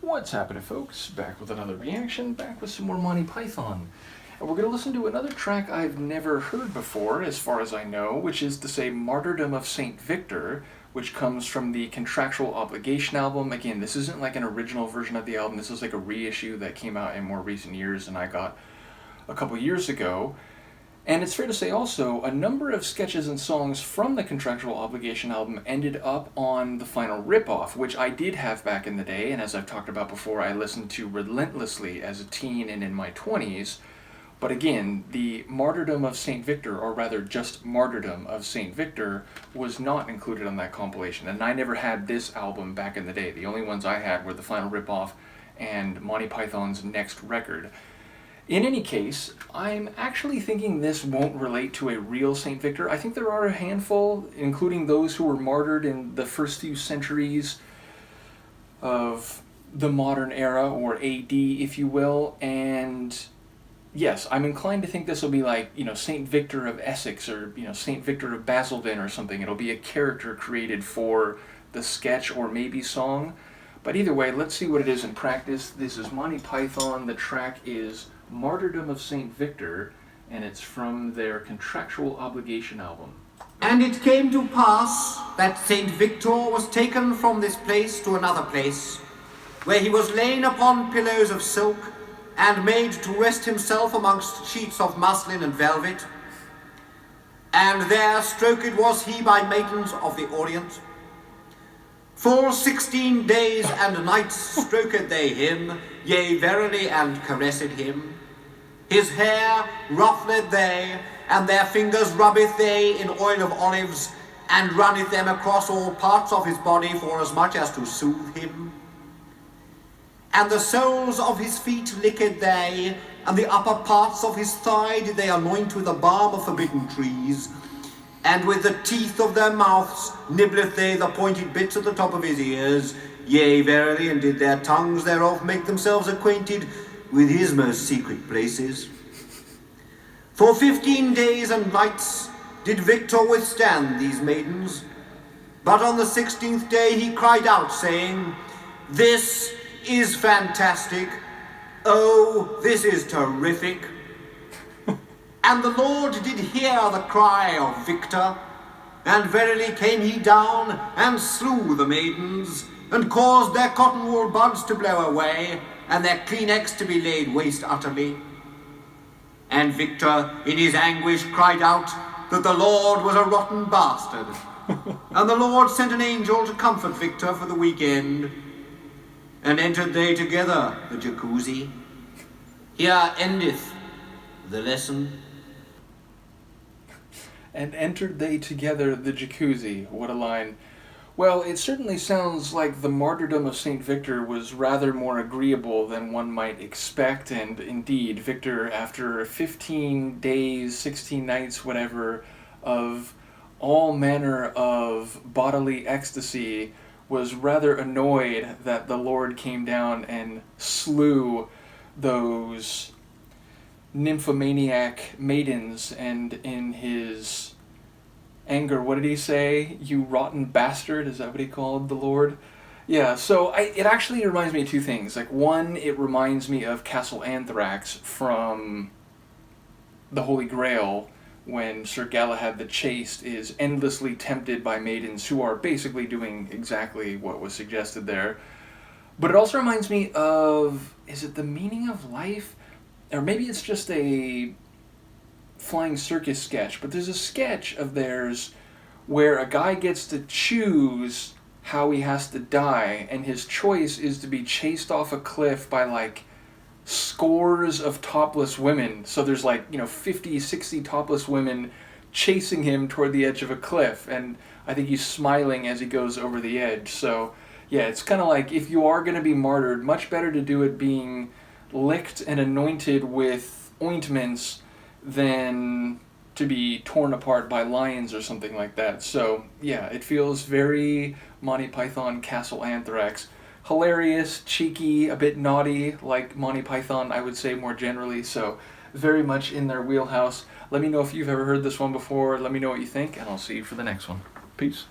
What's happening, folks? Back with another reaction, back with some more Monty Python. And we're going to listen to another track I've never heard before, as far as I know, which is to say Martyrdom of St. Victor, which comes from the Contractual Obligation album. Again, this isn't like an original version of the album, this is like a reissue that came out in more recent years and I got a couple years ago. And it's fair to say also, a number of sketches and songs from the Contractual Obligation album ended up on the final ripoff, which I did have back in the day, and as I've talked about before, I listened to relentlessly as a teen and in my 20s. But again, the Martyrdom of St. Victor, or rather just Martyrdom of St. Victor, was not included on that compilation, and I never had this album back in the day. The only ones I had were the final ripoff and Monty Python's next record. In any case, I'm actually thinking this won't relate to a real St. Victor. I think there are a handful, including those who were martyred in the first few centuries of the modern era, or AD, if you will, and yes, I'm inclined to think this will be like, St. Victor of Essex, or, St. Victor of Basildon or something. It'll be a character created for the sketch or maybe song. But either way, let's see what it is in practice. This is Monty Python. The track is Martyrdom of St. Victor, and it's from their Contractual Obligation album. And it came to pass that St. Victor was taken from this place to another place, where he was lain upon pillows of silk, and made to rest himself amongst sheets of muslin and velvet. And there stroked was he by maidens of the Orient. Full 16 days and nights stroked they him, yea verily, and caressed him. His hair ruffled they, and their fingers rubbeth they in oil of olives, and runneth them across all parts of his body for as much as to soothe him. And the soles of his feet licked they, and the upper parts of his thigh did they anoint with the balm of forbidden trees. And with the teeth of their mouths nibbleth they the pointed bits at the top of his ears, yea verily, and did their tongues thereof make themselves acquainted with his most secret places. For 15 days and nights did Victor withstand these maidens, but on the 16th day he cried out, saying, "This is fantastic, oh, this is terrific." And the Lord did hear the cry of Victor, and verily came he down, and slew the maidens, and caused their cotton wool buds to blow away, and their Kleenex to be laid waste utterly. And Victor in his anguish cried out that the Lord was a rotten bastard. And the Lord sent an angel to comfort Victor for the weekend, and entered they together the jacuzzi. Here endeth the lesson. And entered they together the jacuzzi. What a line. Well, it certainly sounds like the Martyrdom of St. Victor was rather more agreeable than one might expect, and indeed, Victor, after 15 days, 16 nights, whatever, of all manner of bodily ecstasy, was rather annoyed that the Lord came down and slew those nymphomaniac maidens, and in his anger, what did he say? "You rotten bastard," is that what he called the Lord? Yeah, so it actually reminds me of two things. Like, one, it reminds me of Castle Anthrax from the Holy Grail, when Sir Galahad the Chaste is endlessly tempted by maidens who are basically doing exactly what was suggested there. But it also reminds me of, is it The Meaning of Life? Or maybe it's just a flying circus sketch, but there's a sketch of theirs where a guy gets to choose how he has to die, and his choice is to be chased off a cliff by like scores of topless women. So there's 50, 60 topless women chasing him toward the edge of a cliff, and I think he's smiling as he goes over the edge. So yeah, it's kind of like, if you are going to be martyred, much better to do it being licked and anointed with ointments than to be torn apart by lions or something like that. So yeah, it feels very Monty Python, Castle Anthrax. Hilarious, cheeky, a bit naughty, like Monty Python, I would say, more generally, so very much in their wheelhouse. Let me know if you've ever heard this one before, let me know what you think, and I'll see you for the next one. Peace.